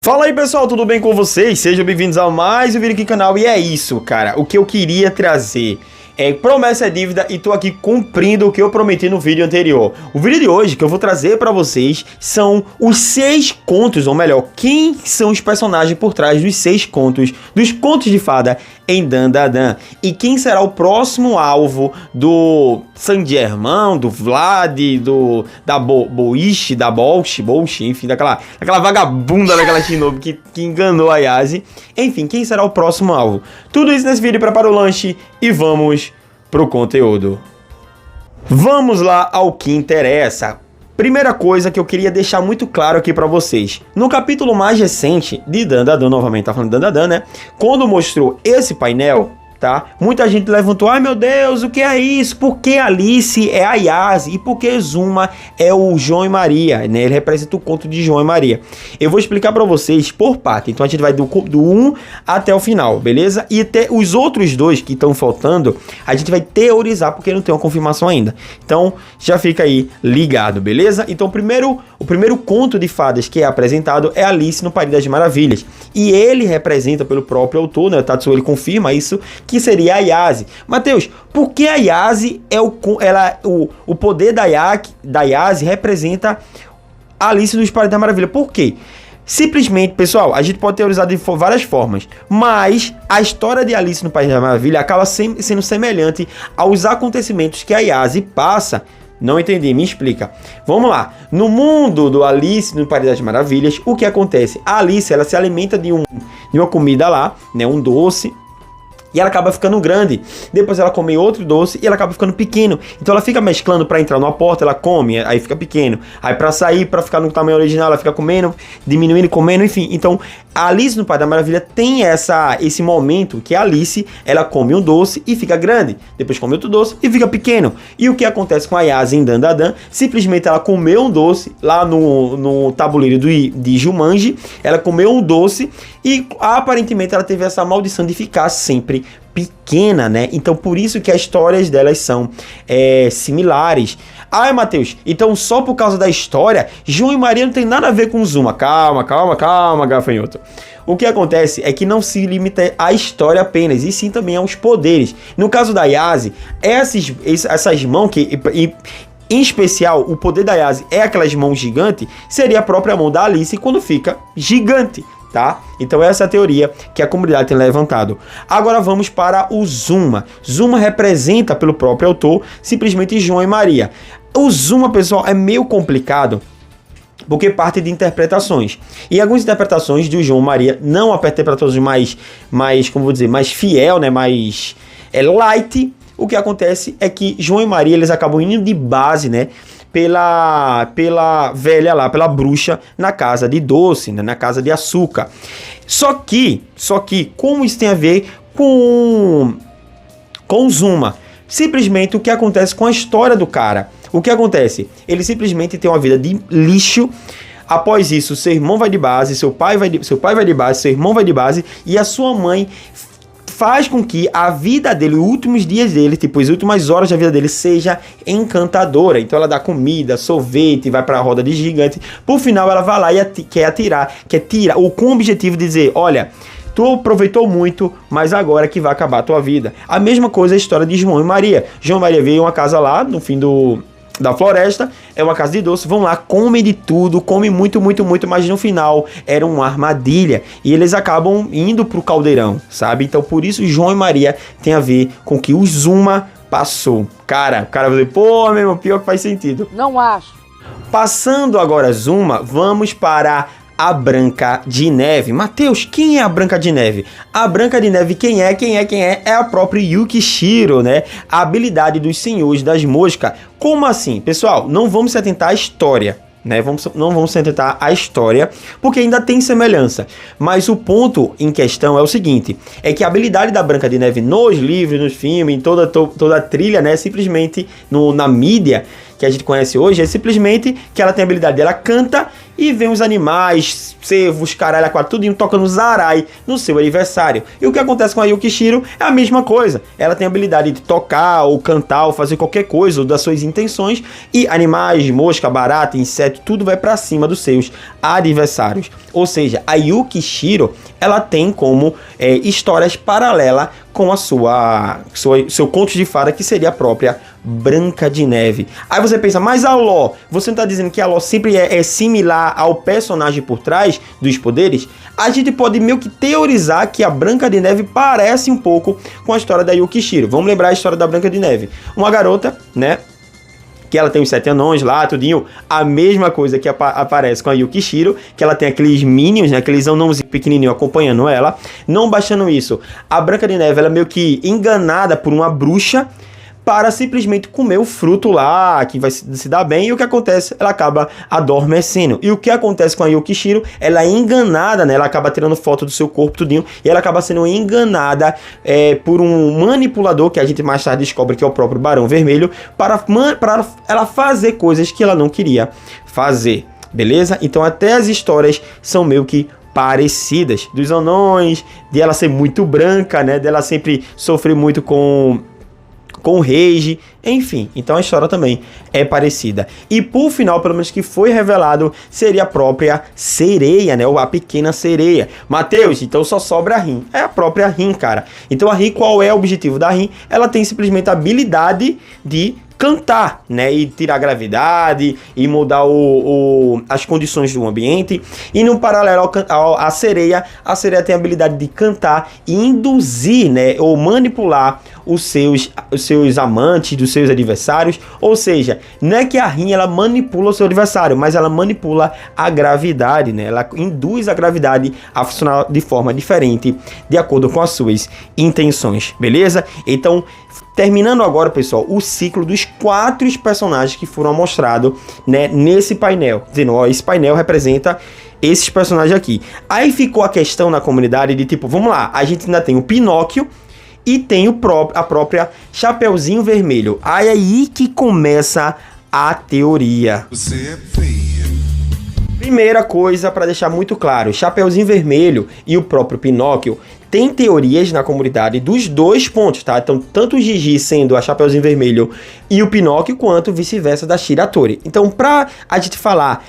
Fala aí pessoal, tudo bem com vocês? Sejam bem-vindos a mais um vídeo aqui no canal. E é isso, cara, o que eu queria trazer promessa é dívida e tô aqui cumprindo o que eu prometi no vídeo anterior. O vídeo de hoje que eu vou trazer pra vocês são os 6 contos, ou melhor, quem são os personagens por trás dos 6 contos, dos contos de fada em Dandadan. E quem será o próximo alvo do Saint-Germain, do Vlad, da Boishi, da Bolshi, enfim, daquela vagabunda daquela Shinobi que enganou a Yase. Enfim, quem será o próximo alvo? Tudo isso nesse vídeo, prepara o lanche e vamos pro conteúdo. Vamos lá ao que interessa. Primeira coisa que eu queria deixar muito claro aqui pra vocês. No capítulo mais recente de Dandadan, novamente tá falando de Dandadan, né? Quando mostrou esse painel, tá? Muita gente levantou, ai meu Deus, o que é isso? Por que Alice é a Yase? E por que Zuma é o João e Maria, né? Ele representa o conto de João e Maria. Eu vou explicar pra vocês por parte. Então a gente vai do 1 até o final, beleza? E até os outros dois que estão faltando, a gente vai teorizar porque não tem uma confirmação ainda. Então já fica aí ligado, beleza? Então o primeiro conto de fadas que é apresentado é Alice no País das Maravilhas. E ele representa pelo próprio autor, né? O Tatsuo ele confirma isso, que seria a Yase. Mateus, por que a Yase é o poder da Yase representa a Alice dos País da Maravilha? Por quê? Simplesmente, pessoal, a gente pode teorizar de várias formas, mas a história de Alice no País da Maravilha acaba sendo semelhante aos acontecimentos que a Yase passa. Não entendi, me explica. Vamos lá. No mundo do Alice no País das Maravilhas, o que acontece? A Alice, ela se alimenta de uma comida lá, né, um doce, e ela acaba ficando grande. Depois ela come outro doce e ela acaba ficando pequeno. Então ela fica mesclando para entrar numa porta, ela come, aí fica pequeno. Aí para sair, para ficar no tamanho original, ela fica comendo, diminuindo, comendo, enfim. Então a Alice no País da Maravilha tem esse momento que a Alice, ela come um doce e fica grande. Depois come outro doce e fica pequeno. E o que acontece com a Yase em Dandadan? Simplesmente ela comeu um doce lá no tabuleiro de Jumanji. Ela comeu um doce e aparentemente ela teve essa maldição de ficar sempre pequena, né? Então por isso que as histórias delas são similares. Ai, Matheus, então só por causa da história, João e Maria não tem nada a ver com Zuma. Calma, gafanhoto. O que acontece é que não se limita à história apenas, e sim também aos poderes. No caso da Yase, essas mãos que... Em especial, o poder da Yase é aquelas mãos gigantes, seria a própria mão da Alice quando fica gigante, tá? Então essa é a teoria que a comunidade tem levantado. Agora vamos para o Zuma. Zuma representa, pelo próprio autor, simplesmente João e Maria. O Zuma, pessoal, é meio complicado, porque parte de interpretações. E algumas interpretações de João e Maria, não a interpretações mais, como vou dizer, mais fiel, né? Mais light. O que acontece é que João e Maria, eles acabam indo de base, né, pela velha lá, pela bruxa, na casa de doce, né, na casa de açúcar. Só que, como isso tem a ver com Zuma? Simplesmente o que acontece com a história do cara? O que acontece? Ele simplesmente tem uma vida de lixo. Após isso, seu irmão vai de base, seu pai vai de base, seu irmão vai de base, e a sua mãe faz com que a vida dele, os últimos dias dele, tipo, as últimas horas da vida dele seja encantadora. Então ela dá comida, sorvete, vai pra roda de gigante. Por final ela vai lá e quer tirar, ou com o objetivo de dizer, olha, tu aproveitou muito, mas agora que vai acabar a tua vida. A mesma coisa é a história de João e Maria. João e Maria veio a uma casa lá, no fim da floresta, é uma casa de doce, vão lá, comem de tudo, comem muito, mas no final era uma armadilha, e eles acabam indo pro caldeirão, sabe? Então por isso João e Maria tem a ver com que o Zuma passou. Cara, o cara vai dizer, pô, meu irmão, pior que faz sentido. Não acho. Passando agora Zuma, vamos para a Branca de Neve. Mateus, quem é a Branca de Neve? A Branca de Neve, quem é? É a própria Yukishiro, né? A habilidade dos senhores das moscas. Como assim? Pessoal, não vamos se atentar à história, né? Não vamos se atentar à história, porque ainda tem semelhança. Mas o ponto em questão é o seguinte, é que a habilidade da Branca de Neve nos livros, nos filmes, em toda a trilha, né? Simplesmente na mídia que a gente conhece hoje, é simplesmente que ela tem a habilidade, ela canta e vem os animais, cervos, caralho, aquário, tudinho tocando zarai no seu aniversário. E o que acontece com a Yukishiro é a mesma coisa. Ela tem a habilidade de tocar ou cantar ou fazer qualquer coisa ou das suas intenções, e animais, mosca, barata, inseto, tudo vai pra cima dos seus adversários. Ou seja, a Yukishiro, ela tem como histórias paralelas com a seu conto de fada, que seria a própria Branca de Neve. Aí você pensa, mas a Ló, você não tá dizendo que a Ló sempre é similar ao personagem por trás dos poderes? A gente pode meio que teorizar que a Branca de Neve parece um pouco com a história da Yukishiro. Vamos lembrar a história da Branca de Neve. Uma garota, né, que ela tem os 7 anões lá, tudinho, a mesma coisa que aparece com a Yukishiro, que ela tem aqueles minions, né, aqueles anãozinhos pequenininhos acompanhando ela. Não baixando isso, a Branca de Neve, ela é meio que enganada por uma bruxa para simplesmente comer o fruto lá, que vai se dar bem, e o que acontece? Ela acaba adormecendo. E o que acontece com a Yukishiro? Ela é enganada, né? Ela acaba tirando foto do seu corpo, tudinho, e ela acaba sendo enganada por um manipulador, que a gente mais tarde descobre que é o próprio Barão Vermelho, para ela fazer coisas que ela não queria fazer, beleza? Então até as histórias são meio que parecidas. Dos anões, de ela ser muito branca, né? Dela sempre sofrer muito com rage, enfim, então a história também é parecida. E por final, pelo menos que foi revelado, seria a própria sereia, né, ou a pequena sereia. Mateus, então só sobra a Rin, é a própria Rin, cara. Então a Rin, qual é o objetivo da Rin? Ela tem simplesmente a habilidade de cantar, né, e tirar a gravidade e mudar as condições do ambiente. E no paralelo à sereia, a sereia tem a habilidade de cantar e induzir, né, ou manipular os seus amantes, dos seus adversários. Ou seja, não é que a Rin ela manipula o seu adversário, mas ela manipula a gravidade, né? Ela induz a gravidade a funcionar de forma diferente, de acordo com as suas intenções, beleza? Então, terminando agora, pessoal, o ciclo dos 4 personagens que foram mostrados, né, nesse painel. Dizendo, ó, esse painel representa esses personagens aqui. Aí ficou a questão na comunidade de tipo, vamos lá, a gente ainda tem o Pinóquio e tem a própria Chapeuzinho Vermelho. Aí que começa a teoria. Você é feia. Primeira coisa, para deixar muito claro, Chapeuzinho Vermelho e o próprio Pinóquio tem teorias na comunidade dos dois pontos, tá? Então, tanto o Gigi sendo a Chapeuzinho Vermelho e o Pinóquio, quanto vice-versa da Shiratori. Então, pra a gente falar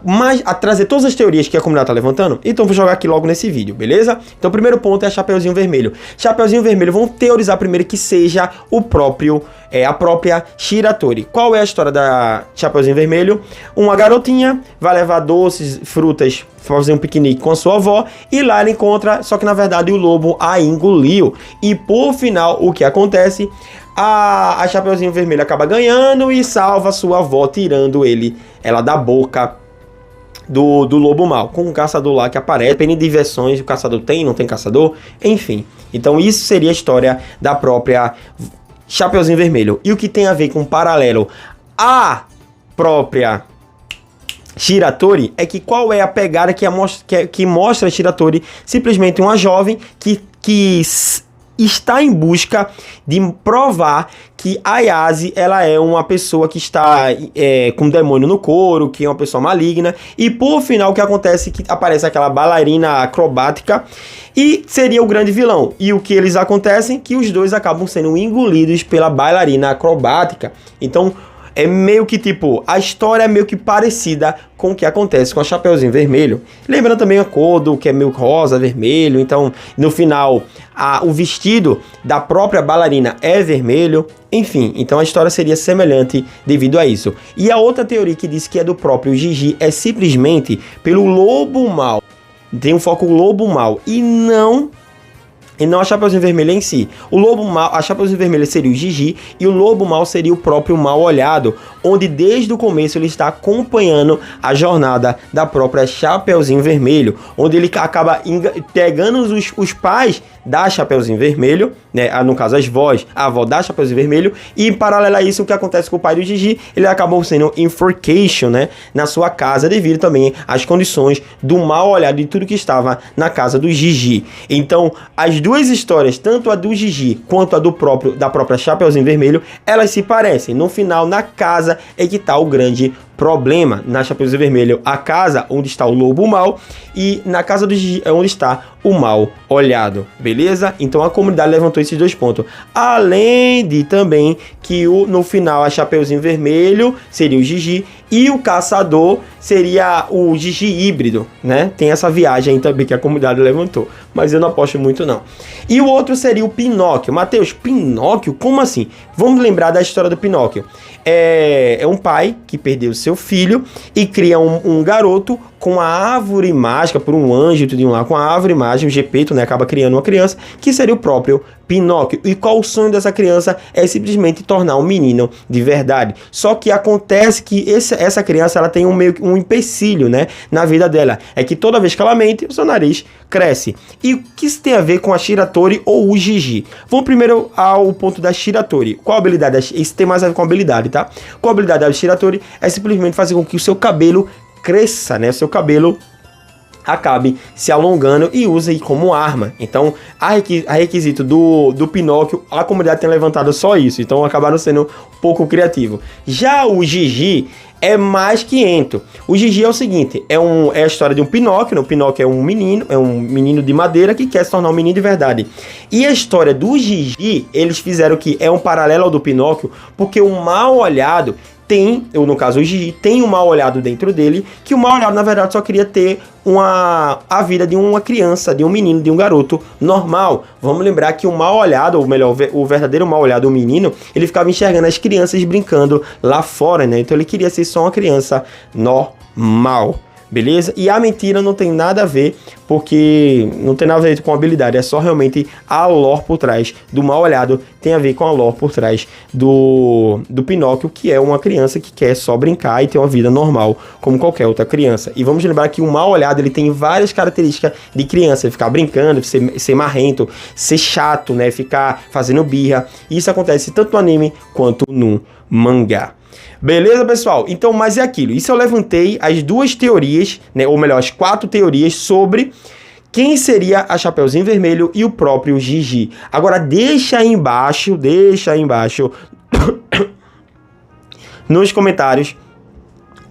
mais, a trazer todas as teorias que a comunidade tá levantando, então vou jogar aqui logo nesse vídeo, beleza? Então, o primeiro ponto é a Chapeuzinho Vermelho. Chapeuzinho Vermelho, vamos teorizar primeiro que seja a própria Shiratori. Qual é a história da Chapeuzinho Vermelho? Uma garotinha vai levar doces, frutas, fazer um piquenique com a sua avó, e lá ela encontra, só que na verdade o lobo a engoliu. E por final, o que acontece? A Chapeuzinho Vermelho acaba ganhando e salva a sua avó, tirando ela da boca do lobo mau, com um caçador lá que aparece, depende de versões, o caçador tem, não tem caçador, enfim. Então isso seria a história da própria Chapeuzinho Vermelho. E o que tem a ver com paralelo à própria Shiratori é que qual é a pegada que mostra a Shiratori? Simplesmente uma jovem que está em busca de provar que a Ayase, ela é uma pessoa que está com demônio no couro, que é uma pessoa maligna, e por final o que acontece é que aparece aquela bailarina acrobática e seria o grande vilão. E o que eles acontecem? Que os dois acabam sendo engolidos pela bailarina acrobática. Então é meio que tipo, a história é meio que parecida com o que acontece com a Chapeuzinho Vermelho. Lembrando também a cor do que é meio rosa, vermelho. Então, no final, o vestido da própria bailarina é vermelho. Enfim, então a história seria semelhante devido a isso. E a outra teoria que diz que é do próprio Gigi é simplesmente pelo lobo mau. Tem um foco lobo mau e não a Chapeuzinho Vermelha em si. O lobo mau, a Chapeuzinho Vermelha seria o Gigi e o lobo mau seria o próprio Mal-Olhado, onde desde o começo ele está acompanhando a jornada da própria Chapeuzinho Vermelho, onde ele acaba pegando os pais da Chapeuzinho Vermelho, né, no caso a avó da Chapeuzinho Vermelho, e em paralelo a isso o que acontece com o pai do Gigi, ele acabou sendo enforcation, né, na sua casa, devido também às condições do Mal-Olhado e tudo que estava na casa do Gigi. Então, as duas histórias, tanto a do Gigi quanto a da própria Chapeuzinho Vermelho, elas se parecem. No final, na casa é que está o grande problema. Na Chapeuzinho Vermelho, a casa onde está o lobo mau, e na casa do Gigi é onde está o mal olhado, beleza? Então a comunidade levantou esses 2 pontos. Além de também que no final a Chapeuzinho Vermelho seria o Gigi e o caçador seria o Gigi híbrido, né? Tem essa viagem aí também que a comunidade levantou, mas eu não aposto muito não. E o outro seria o Pinóquio. Matheus, Pinóquio? Como assim? Vamos lembrar da história do Pinóquio. É um pai que perdeu seu filho e cria um garoto com a árvore mágica, por um anjo, tudo lá, com a árvore mágica, o Gepeto, né, acaba criando uma criança, que seria o próprio Pinóquio. E qual o sonho dessa criança? É simplesmente tornar um menino de verdade. Só que acontece que essa criança, ela tem um empecilho, né, na vida dela. É que toda vez que ela mente, o seu nariz cresce. E o que isso tem a ver com a Shiratori ou o Gigi? Vamos primeiro ao ponto da Shiratori. Qual a habilidade? Isso tem mais a ver com a habilidade, tá? Qual a habilidade da Shiratori? É simplesmente fazer com que o seu cabelo cresça, né? Seu cabelo acabe se alongando e use como arma. Então, a requisito do Pinóquio, a comunidade tem levantado só isso. Então, acabaram sendo um pouco criativo. Já o Gigi é mais 500. O Gigi é o seguinte, é a história de um Pinóquio, né? O Pinóquio é um menino de madeira que quer se tornar um menino de verdade. E a história do Gigi, eles fizeram que é um paralelo ao do Pinóquio, porque o mal olhado tem, ou no caso o Gigi, tem um mal olhado dentro dele, que o mal olhado na verdade só queria ter a vida de uma criança, de um menino, de um garoto normal. Vamos lembrar que o mal olhado, ou melhor, o verdadeiro mal olhado, o menino, ele ficava enxergando as crianças brincando lá fora, né? Então ele queria ser só uma criança normal. Beleza? E a mentira não tem nada a ver, porque não tem nada a ver com a habilidade, é só realmente a lore por trás do mal olhado, tem a ver com a lore por trás do Pinóquio, que é uma criança que quer só brincar e ter uma vida normal, como qualquer outra criança. E vamos lembrar que o mal olhado, ele tem várias características de criança, ficar brincando, ser marrento, ser chato, né? Ficar fazendo birra. E isso acontece tanto no anime quanto no mangá. Beleza, pessoal? Então, mas é aquilo. Isso eu levantei as 2 teorias, né? Ou melhor, as 4 teorias sobre quem seria a Chapeuzinho Vermelho e o próprio Gigi. Agora, deixa aí embaixo nos comentários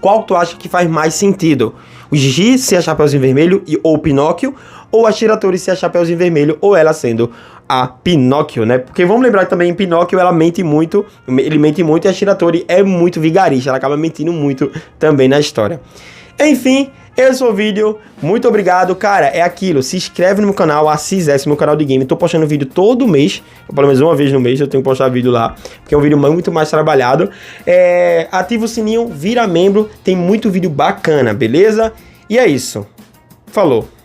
qual tu acha que faz mais sentido. O Gigi ser a Chapeuzinho Vermelho ou o Pinóquio, ou a Shiratori ser a Chapeuzinho Vermelho ou ela sendo a Pinóquio, né? Porque vamos lembrar que também em Pinóquio ele mente muito e a Shiratori é muito vigarista, ela acaba mentindo muito também na história. Enfim, esse foi o vídeo, muito obrigado, cara, é aquilo, se inscreve no meu canal, assiste esse meu canal de game, tô postando vídeo todo mês, pelo menos uma vez no mês eu tenho que postar vídeo lá, porque é um vídeo muito mais trabalhado, ativa o sininho, vira membro, tem muito vídeo bacana, beleza? E é isso, falou!